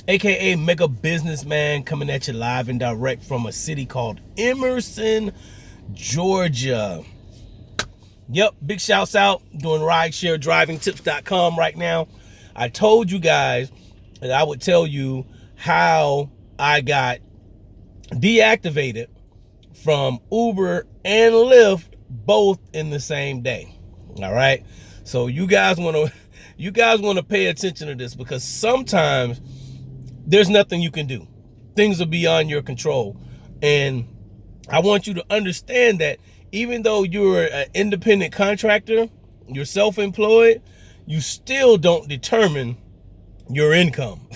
aka Mega Businessman, coming at you live and direct from a city called Emerson, Georgia. Yep, big shouts out, doing ridesharedrivingtips.com right now. I told you guys that I would tell you how I got deactivated from Uber and Lyft both in the same day. All right, so you guys want to pay attention to this, because sometimes there's nothing you can do. Things are beyond your control, and I want you to understand that even though you're an independent contractor, you're self-employed, you still don't determine your income.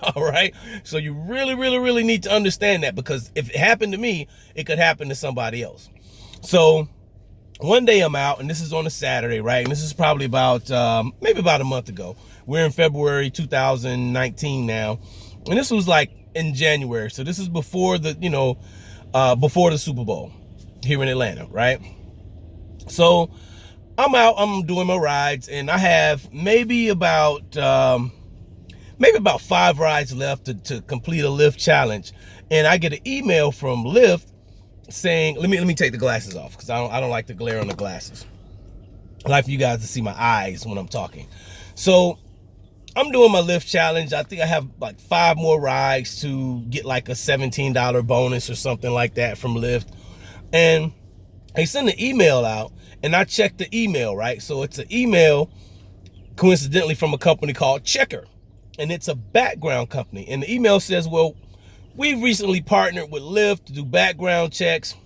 All right, so you really need to understand that, because if it happened to me, it could happen to somebody else. So one day I'm out, and this is on a Saturday, right? And this is probably about maybe about a month ago. We're in February 2019 now, and this was like in January. So this is before the before the Super Bowl here in Atlanta, right? So I'm out, I'm doing my rides, and I have maybe about 5 rides left to complete a Lyft challenge. And I get an email from Lyft saying, let me take the glasses off, because I don't like the glare on the glasses. I like for you guys to see my eyes when I'm talking. So I'm doing my Lyft challenge. I think I have like 5 more rides to get like a $17 bonus or something like that from Lyft. And they send an email out, and I checked the email, right? So it's an email, coincidentally, from a company called Checker, and it's a background company. And the email says, well, we've recently partnered with Lyft to do background checks,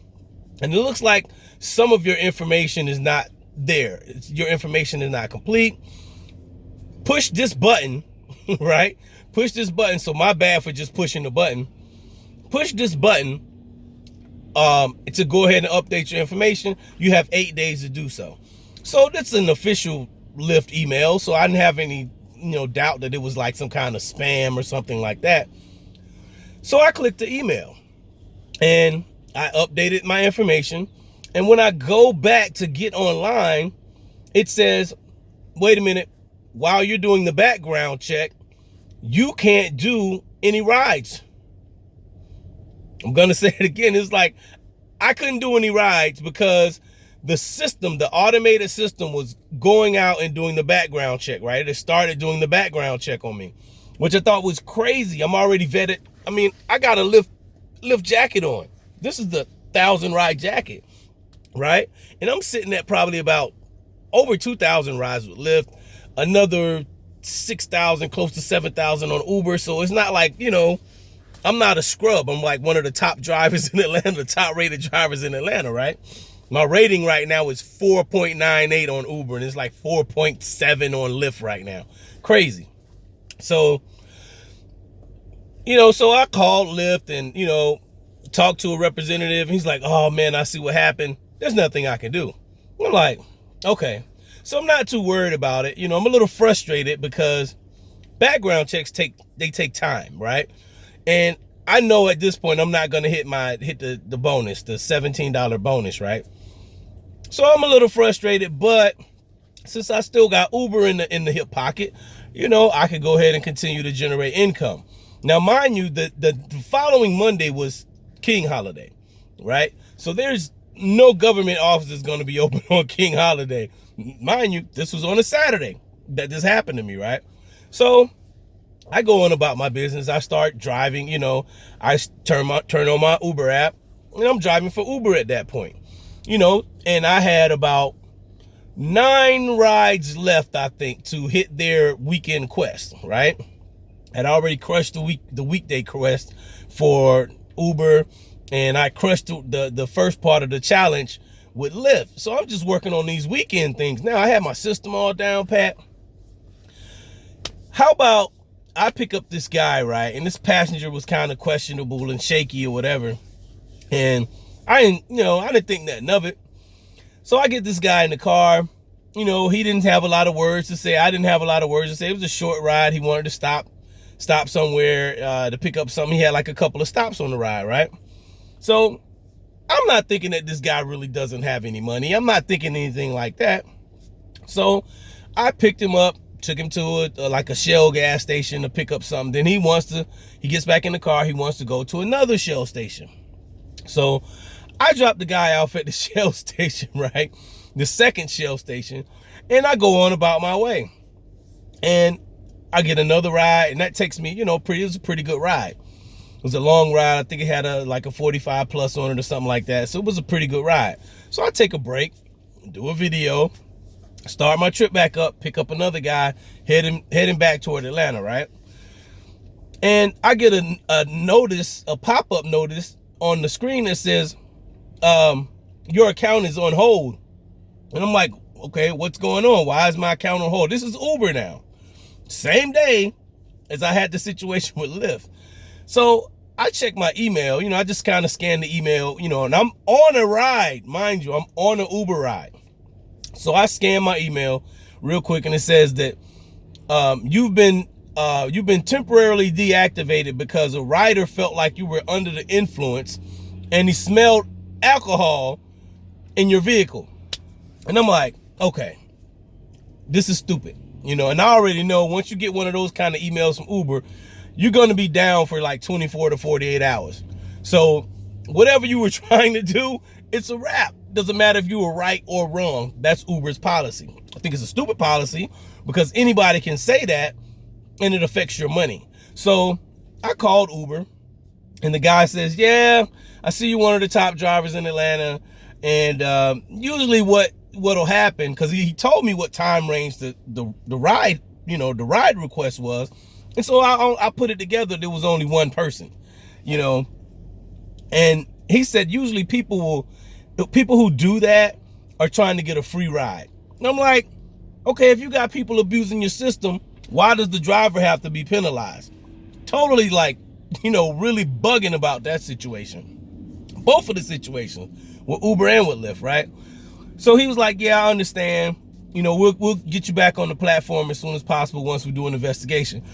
and it looks like some of your information is not there. Your information is not complete. Push this button, right? Push this button. So my bad for just pushing the button. Push this button to go ahead and update your information. You have 8 days to do so. So that's an official Lyft email, so I didn't have any doubt that it was like some kind of spam or something like that. So I clicked the email and I updated my information. And when I go back to get online, it says, wait a minute, while you're doing the background check, you can't do any rides. I'm going to say it again. It's like I couldn't do any rides because the system, the automated system, was going out and doing the background check, right? It started doing the background check on me, which I thought was crazy. I'm already vetted. I mean, I got a Lyft jacket on. This is the 1,000 ride jacket, right? And I'm sitting at probably about over 2,000 rides with Lyft, another 6,000, close to 7,000 on Uber. So it's not like, I'm not a scrub. I'm like one of the top drivers in Atlanta, the top rated drivers in Atlanta, right? My rating right now is 4.98 on Uber, and it's like 4.7 on Lyft right now. Crazy. So, so I called Lyft and, talked to a representative. He's like, oh man, I see what happened. There's nothing I can do. I'm like, okay. So I'm not too worried about it. I'm a little frustrated because background checks take time, right? And I know at this point I'm not gonna hit the bonus, the $17 bonus, right? So I'm a little frustrated, but since I still got Uber in the hip pocket, I could go ahead and continue to generate income. Now, mind you, the following Monday was King Holiday, right? So there's no government offices going to be open on King Holiday. Mind you, this was on a Saturday that this happened to me, right? So I go on about my business. I start driving, I turn on my Uber app, and I'm driving for Uber at that point, and I had about 9 rides left, I think, to hit their weekend quest, right? I'd already crushed the weekday quest for Uber, and I crushed the first part of the challenge with Lyft. So I'm just working on these weekend things. Now I have my system all down pat. How about I pick up this guy, right? And this passenger was kind of questionable and shaky or whatever. And I didn't think nothing of it. So I get this guy in the car. He didn't have a lot of words to say. I didn't have a lot of words to say. It was a short ride. He wanted to stop somewhere to pick up something. He had like a couple of stops on the ride, right? So I'm not thinking that this guy really doesn't have any money. I'm not thinking anything like that. So I picked him up, took him to like a Shell gas station to pick up something. Then he gets back in the car. He wants to go to another Shell station. So I dropped the guy off at the Shell station, right? The second Shell station. And I go on about my way. And I get another ride, and that takes me, it was a pretty good ride. It was a long ride. I think it had like a 45 plus on it or something like that. So it was a pretty good ride. So I take a break, do a video, start my trip back up, pick up another guy, heading back toward Atlanta, right? And I get a pop-up notice on the screen that says, your account is on hold. And I'm like, okay, what's going on? Why is my account on hold? This is Uber now. Same day as I had the situation with Lyft. So I check my email, I just kind of scan the email, and I'm on a ride, mind you, I'm on an Uber ride. So I scan my email real quick, and it says that you've been temporarily deactivated because a rider felt like you were under the influence and he smelled alcohol in your vehicle. And I'm like, okay, this is stupid. And I already know once you get one of those kind of emails from Uber, you're going to be down for like 24 to 48 hours. So whatever you were trying to do, it's a wrap. Doesn't matter if you were right or wrong. That's Uber's policy. I think it's a stupid policy because anybody can say that and it affects your money. So I called Uber and the guy says, yeah, I see you're one of the top drivers in Atlanta. And usually what'll happen, because he told me what time range the ride, the ride request was. And so I put it together. There was only one person, and he said, usually people who do that are trying to get a free ride. And I'm like, okay, if you got people abusing your system, why does the driver have to be penalized? Totally really bugging about that situation. Both of the situations with Uber and with Lyft, right? So he was like, yeah, I understand. We'll get you back on the platform as soon as possible once we do an investigation.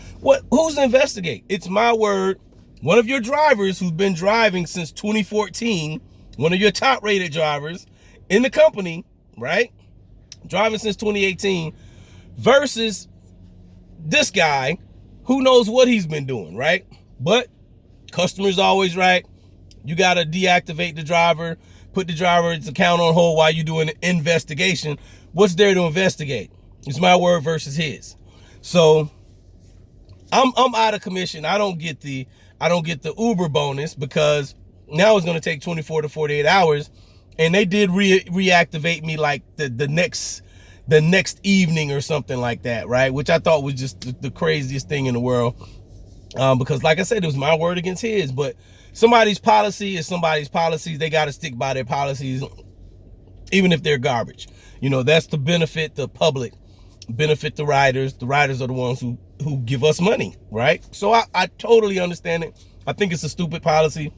Who's to investigate? It's my word. One of your drivers who's been driving since 2014, one of your top rated drivers in the company, right? Driving since 2018 versus this guy who knows what he's been doing, right? But customer's always right. You got to deactivate the driver, put the driver's account on hold while you're doing an investigation. What's there to investigate? It's my word versus his. So I'm out of commission. I don't get the Uber bonus because now it's going to take 24 to 48 hours. And they did reactivate me like the next evening or something like that, right? Which I thought was just the craziest thing in the world. Because like I said, it was my word against his, but somebody's policy is somebody's policies. They got to stick by their policies, even if they're garbage. That's to benefit the public, benefit the riders. The riders are the ones who give us money, right? So I totally understand it. I think it's a stupid policy.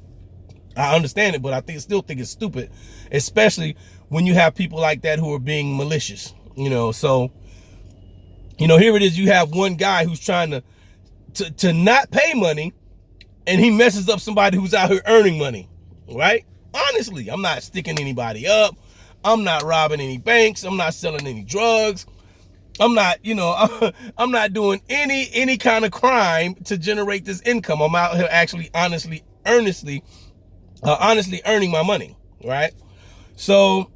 I understand it, but I still think it's stupid, especially when you have people like that who are being malicious, So, here it is. You have one guy who's trying to not pay money, and he messes up somebody who's out here earning money, right? Honestly, I'm not sticking anybody up. I'm not robbing any banks. I'm not selling any drugs. I'm not, I'm not doing any kind of crime to generate this income. I'm out here actually honestly earning my money, right? So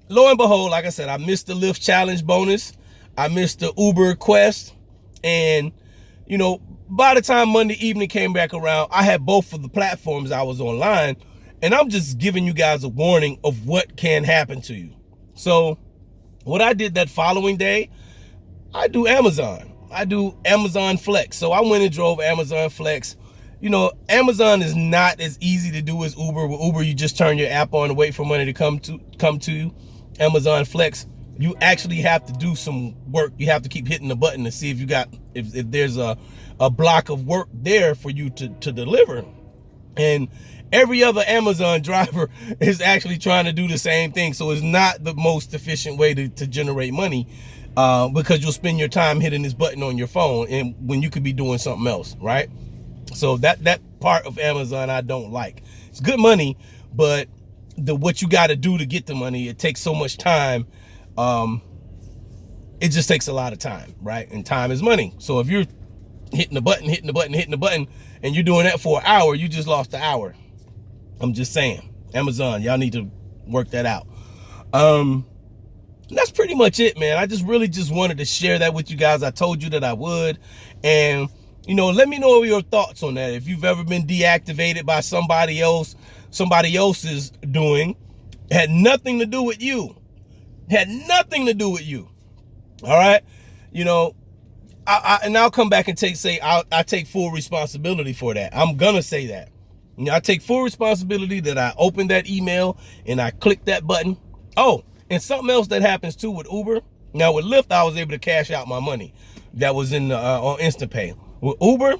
lo and behold, like I said, I missed the Lyft challenge bonus. I missed the Uber quest. And, by the time Monday evening came back around, I had both of the platforms I was online. And I'm just giving you guys a warning of what can happen to you. So what I did that following day, I do Amazon. I do Amazon Flex. So I went and drove Amazon Flex. Amazon is not as easy to do as Uber. With Uber, you just turn your app on and wait for money to come to you. Amazon Flex, you actually have to do some work. You have to keep hitting the button to see if there's a block of work there for you to deliver. And every other Amazon driver is actually trying to do the same thing. So it's not the most efficient way to generate money because you'll spend your time hitting this button on your phone and when you could be doing something else, right? So that part of Amazon I don't like. It's good money, but what you got to do to get the money, it takes so much time. it just takes a lot of time, right? And time is money. So if you're hitting the button, and you're doing that for an hour, you just lost an hour. I'm just saying. Amazon, y'all need to work that out. That's pretty much it, man. I just really wanted to share that with you guys. I told you that I would. And, you know, let me know your thoughts on that. If you've ever been deactivated by somebody else's doing, had nothing to do with you. All right. You know, and I'll come back and I take full responsibility for that. I'm going to say that. You know, I take full responsibility that I opened that email and I clicked that button. Oh, and something else that happens too with Uber. Now with Lyft, I was able to cash out my money that was in on Instant Pay. With Uber,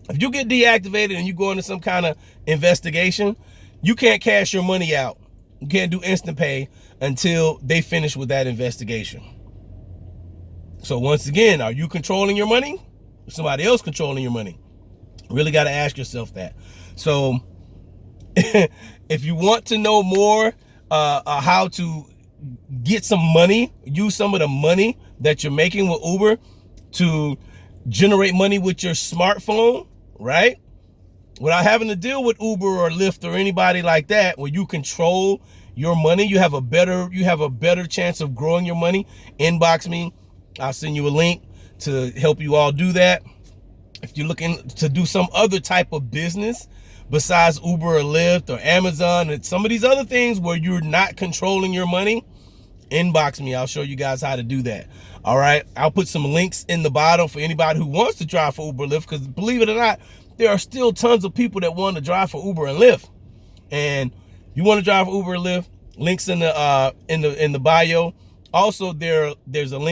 if you get deactivated and you go into some kind of investigation, you can't cash your money out. You can't do Instant Pay until they finish with that investigation. So once again, are you controlling your money? Or somebody else controlling your money? Really got to ask yourself that. So if you want to know more how to get some money, use some of the money that you're making with Uber to generate money with your smartphone, right? Without having to deal with Uber or Lyft or anybody like that, where you control your money, you have a better chance of growing your money. Inbox me. I'll send you a link to help you all do that. If you're looking to do some other type of business besides Uber or Lyft or Amazon and some of these other things where you're not controlling your money, inbox me. I'll show you guys how to do that. All right. I'll put some links in the bottom for anybody who wants to drive for Uber or Lyft, because believe it or not, there are still tons of people that want to drive for Uber and Lyft. And you want to drive for Uber or Lyft, links in the bio. Also, there's a link